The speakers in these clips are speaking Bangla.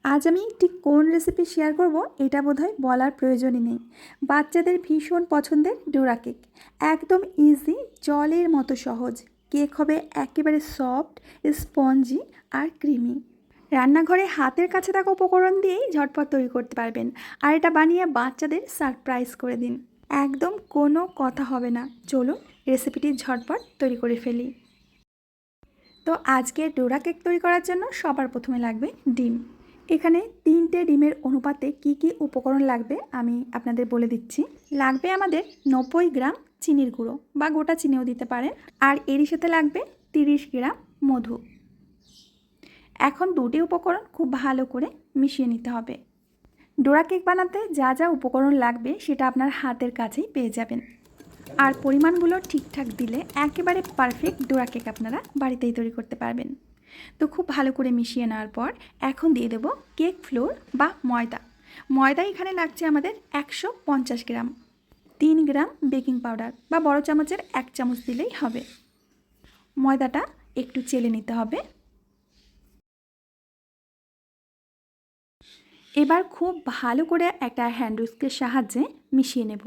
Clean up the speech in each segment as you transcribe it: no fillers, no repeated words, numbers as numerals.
আজ আমি ঠিক কোন রেসিপি শেয়ার করব এটা বোধহয় বলার প্রয়োজনই নেই। বাচ্চাদের ভীষণ পছন্দের ডোরা কেক, একদম ইজি, জলের মতো সহজ। কেক হবে একেবারে সফট, স্পঞ্জি আর ক্রিমি। রান্নাঘরে হাতের কাছে থাকা উপকরণ দিয়েই ঝটপট তৈরি করতে পারবেন, আর এটা বানিয়ে বাচ্চাদের সারপ্রাইজ করে দিন। একদম কোনো কথা হবে না। চলুন রেসিপিটি ঝটপট তৈরি করে ফেলি। তো আজকে ডোরা কেক তৈরি করার জন্য সবার প্রথমে লাগবে ডিম। এখানে 3টে ডিমের অনুপাতে কি কি উপকরণ লাগবে আমি আপনাদের বলে দিচ্ছি। লাগবে আমাদের 90 গ্রাম চিনির গুঁড়ো, বা গোটা চিনিও দিতে পারেন। আর এরই সাথে লাগবে 30 গ্রাম মধু। এখন দুটি উপকরণ খুব ভালো করে মিশিয়ে নিতে হবে। ডোরা কেক বানাতে যা যা উপকরণ লাগবে সেটা আপনার হাতের কাছেই পেয়ে যাবেন। আর পরিমাণগুলো ঠিকঠাক দিলে একেবারে পারফেক্ট ডোরা কেক আপনারা বাড়িতেই তৈরি করতে পারবেন। তো খুব ভালো করে মিশিয়ে নেওয়ার পর এখন দিয়ে দেব কেক ফ্লোর বা ময়দা। ময়দা এখানে লাগছে আমাদের 150 গ্রাম। 3 গ্রাম বেকিং পাউডার বা বড় চামচের 1 চামচ দিলেই হবে। ময়দাটা একটু চেলে নিতে হবে। এবার খুব ভালো করে একটা হ্যান্ড উইস্কের সাহায্যে মিশিয়ে নেব,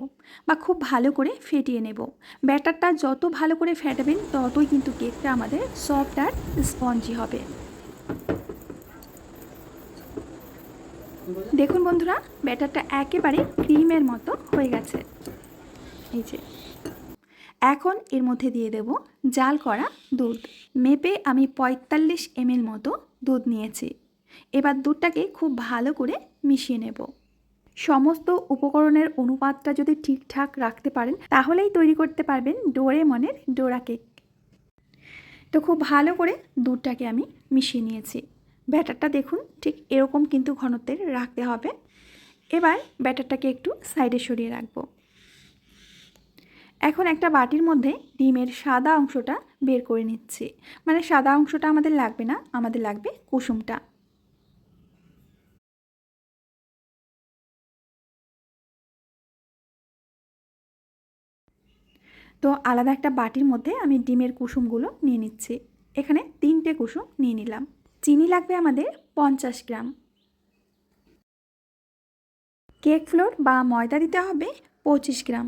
বা খুব ভালো করে ফেটিয়ে নেব। ব্যাটারটা যত ভালো করে ফেটাবেন ততই কিন্তু কেকটা আমাদের সফট আর স্পঞ্জি হবে। দেখুন বন্ধুরা, ব্যাটারটা একেবারে ক্রিমের মতো হয়ে গেছে। এই যে এখন এর মধ্যে দিয়ে দেব জাল করা দুধ। মেপে আমি 45 ml মতো দুধ নিয়েছি। এবার দুধটাকে খুব ভালো করে মিশিয়ে নেব। সমস্ত উপকরণের অনুপাতটা যদি ঠিকঠাক রাখতে পারেন তাহলেই তৈরি করতে পারবেন ডোরেমনের ডোরা কেক। তো খুব ভালো করে দুধটাকে আমি মিশিয়ে নিয়েছি। ব্যাটারটা দেখুন ঠিক এরকম কিন্তু ঘনত্বের রাখতে হবে। এবার ব্যাটারটাকে একটু সাইডে সরিয়ে রাখবো। এখন একটা বাটির মধ্যে ডিমের সাদা অংশটা বের করে নিচ্ছি। মানে সাদা অংশটা আমাদের লাগবে না, আমাদের লাগবে কুসুমটা। তো আলাদা একটা বাটির মধ্যে আমি ডিমের কুসুমগুলো নিয়ে নিচ্ছি। এখানে 3টে কুসুম নিয়ে নিলাম। চিনি লাগবে আমাদের 50 গ্রাম। কেক ফ্লোর বা ময়দা দিতে হবে 25 গ্রাম।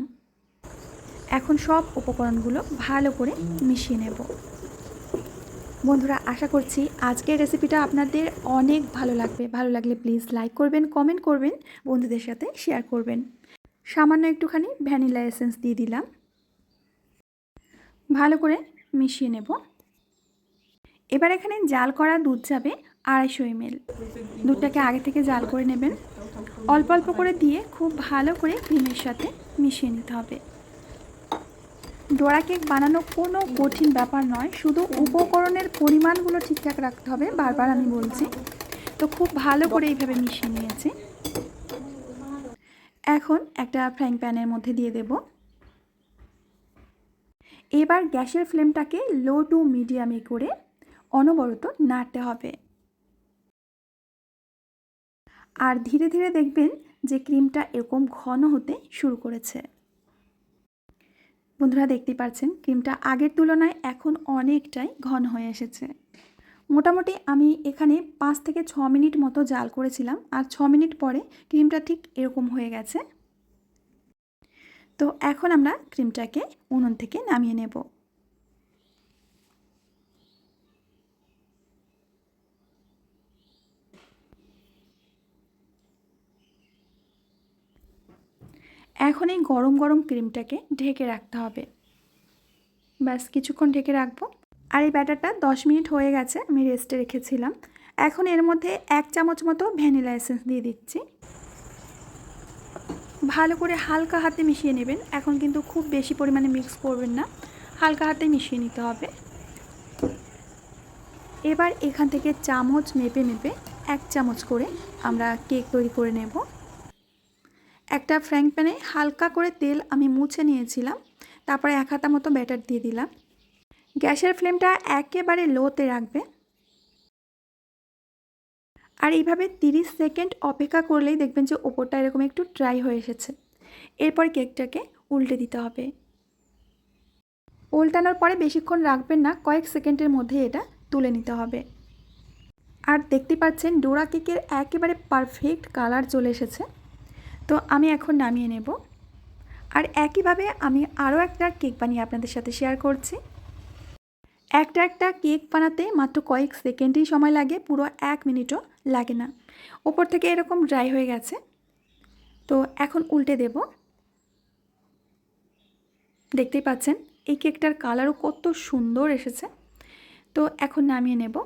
এখন সব উপকরণগুলো ভালো করে মিশিয়ে নেব। বন্ধুরা, আশা করছি আজকের রেসিপিটা আপনাদের অনেক ভালো লাগবে। ভালো লাগলে প্লিজ লাইক করবেন, কমেন্ট করবেন, বন্ধুদের সাথে শেয়ার করবেন। সামান্য একটুখানি ভ্যানিলা এসেন্স দিয়ে দিলাম। ভালো করে মিশিয়ে নেব। এবার এখানে জাল করা দুধ যাবে 250 ml। দুধটাকে আগে থেকে জাল করে নেবেন। অল্প অল্প করে দিয়ে খুব ভালো করে ক্রিমের সাথে মিশিয়ে নিতে হবে। ডোরা কেক বানানো কোনো কঠিন ব্যাপার নয়, শুধু উপকরণের পরিমাণগুলো ঠিকঠাক রাখতে হবে, বারবার আমি বলছি। তো খুব ভালো করে এইভাবে মিশিয়ে নিয়েছি। এখন একটা ফ্রাইং প্যানের মধ্যে দিয়ে দেব। এবার গ্যাসের ফ্লেমটাকে লো টু মিডিয়ামে করে অনবরত নাড়তে হবে। আর ধীরে ধীরে দেখবেন যে ক্রিমটা এরকম ঘন হতে শুরু করেছে। বন্ধুরা দেখতেই পাচ্ছেন ক্রিমটা আগের তুলনায় এখন অনেকটাই ঘন হয়ে এসেছে। মোটামুটি আমি এখানে 5 থেকে 6 মিনিট মতো জাল করেছিলাম, আর 6 মিনিট পরে ক্রিমটা ঠিক এরকম হয়ে গেছে। তো এখন আমরা ক্রিমটাকে উনুন থেকে নামিয়ে নেব। এখন এই গরম গরম ক্রিমটাকে ঢেকে রাখতে হবে। ব্যাস কিছুক্ষণ ঢেকে রাখবো। আর এই ব্যাটারটা 10 মিনিট হয়ে গেছে, আমি রেস্টে রেখেছিলাম। এখন এর মধ্যে 1 চামচ মতো ভ্যানিলা এসেন্স দিয়ে দিচ্ছি। ভালো করে হালকা হাতে মিশিয়ে নেবেন। এখন কিন্তু খুব বেশি পরিমাণে মিক্স করবেন না, হালকা হাতে মিশিয়ে নিতে হবে। এবার এখান থেকে চামচ মেপে মেপে 1 চামচ করে আমরা কেক তৈরি করে নেব। একটা ফ্রাইং প্যানে হালকা করে তেল আমি মুছে নিয়েছিলাম, তারপরে 1 হাতা মতো ব্যাটার দিয়ে দিলাম। গ্যাসের ফ্লেমটা একেবারে লোতে রাখবে। আর এইভাবে 30 সেকেন্ড অপেক্ষা করলেই দেখবেন যে ওপরটা এরকম একটু ড্রাই হয়ে এসেছে। এরপর কেকটাকে উল্টে দিতে হবে। উল্টানোর পরে বেশিক্ষণ রাখবেন না, কয়েক সেকেন্ডের মধ্যে এটা তুলে নিতে হবে। আর দেখতে পাচ্ছেন ডোরা কেকের একেবারে পারফেক্ট কালার চলে এসেছে। তো আমি এখন নামিয়ে নেব। আর একইভাবে আমি আরও একটা কেক বানিয়ে আপনাদের সাথে শেয়ার করছি। একটা কেক বানাতে মাত্র কয়েক সেকেন্ডই সময় লাগে, পুরো 1 মিনিটও লাগে না। ওপর থেকে এরকম ড্রাই হয়ে গেছে। তো এখন উল্টে দেব। দেখতেই পাচ্ছেন এই কেকটার কালারও কত সুন্দর এসেছে। তো এখন নামিয়ে নেব।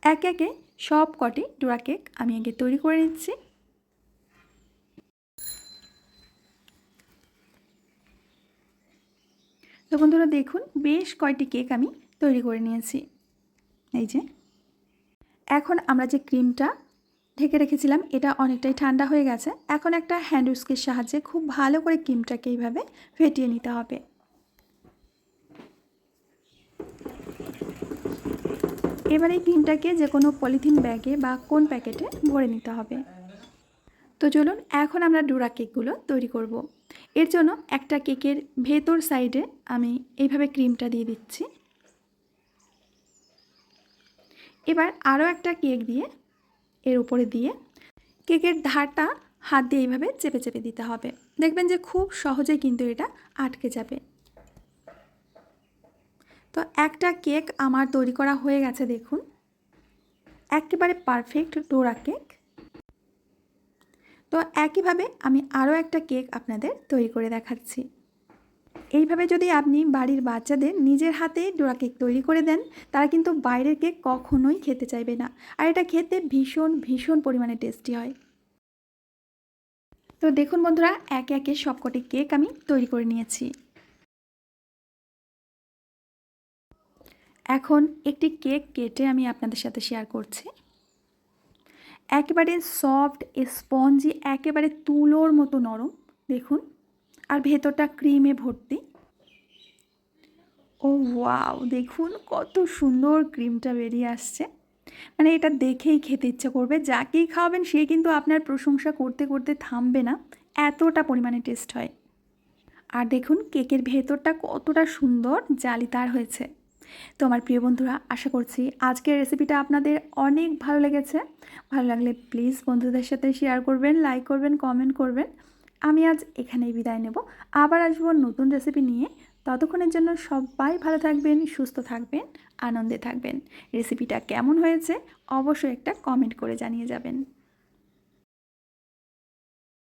একে একে সব কটি ডোরা কেক আমি আগে তৈরি করে নিচ্ছি। তো বন্ধুরা দেখুন, বেশ কয়টি কেক আমি তৈরি করে নিয়েছি। এই যে এখন আমরা যে ক্রিমটা ঢেকে রেখেছিলাম এটা অনেকটাই ঠান্ডা হয়ে গেছে। এখন একটা হ্যান্ড উইস্কের সাহায্যে খুব ভালো করে ক্রিমটাকে এইভাবে ফেটিয়ে নিতে হবে। এবার এই ক্রিমটাকে যে কোনো পলিথিন ব্যাগে বা কোন প্যাকেটে ভরে নিতে হবে। তো চলুন এখন আমরা ডোরা কেকগুলো তৈরি করব। এর জন্য একটা কেকের ভেতর সাইডে আমি এইভাবে ক্রিমটা দিয়ে দিচ্ছি। এবার আরও একটা কেক দিয়ে এর উপরে দিয়ে কেকের ধারটা হাত দিয়ে এইভাবে চেপে চেপে দিতে হবে। দেখবেন যে খুব সহজেই কিন্তু এটা আটকে যাবে। তো একটা কেক আমার তৈরি করা হয়ে গেছে দেখুন, একেবারে পারফেক্ট ডোরা কেক। তো একইভাবে আমি আরও একটা কেক আপনাদের তৈরি করে দেখাচ্ছি। এইভাবে যদি আপনি বাড়ির বাচ্চাদের নিজের হাতে ডোরা কেক তৈরি করে দেন, তারা কিন্তু বাইরের কেক কখনোই খেতে চাইবে না। আর এটা খেতে ভীষণ ভীষণ পরিমাণে টেস্টি হয়। তো দেখুন বন্ধুরা, একে একে সবকটি কেক আমি তৈরি করে নিয়েছি। এখন একটি কেক কেটে আমি আপনাদের সাথে শেয়ার করছি। একেবারে সফট স্পঞ্জি, একেবারে তুলোর মতো নরম দেখুন, আর ভেতরটা ক্রিমে ভর্তি। ও ওয়াও, দেখুন কত সুন্দর ক্রিমটা বেরিয়ে আসছে। মানে এটা দেখেই খেতে ইচ্ছে করবে, যাকেই খাওয়াবেন সে কিন্তু আপনার প্রশংসা করতে করতে থামবে না, এতটা পরিমাণে টেস্ট হয়। আর দেখুন কেকের ভেতরটা কতটা সুন্দর জালিদার হয়েছে। তো আমার প্রিয় বন্ধুরা, আশা করছি আজকের রেসিপিটা আপনাদের অনেক ভালো লেগেছে। ভালো লাগলে প্লিজ বন্ধুদের সাথে শেয়ার করবেন, লাইক করবেন, কমেন্ট করবেন। আমি আজ এখানেই বিদায় নেব। আবার আসবো নতুন রেসিপি নিয়ে। ততক্ষণের জন্য সবাই ভালো থাকবেন, সুস্থ থাকবেন, আনন্দে থাকবেন। রেসিপিটা কেমন হয়েছে অবশ্যই একটা কমেন্ট করে জানিয়ে যাবেন।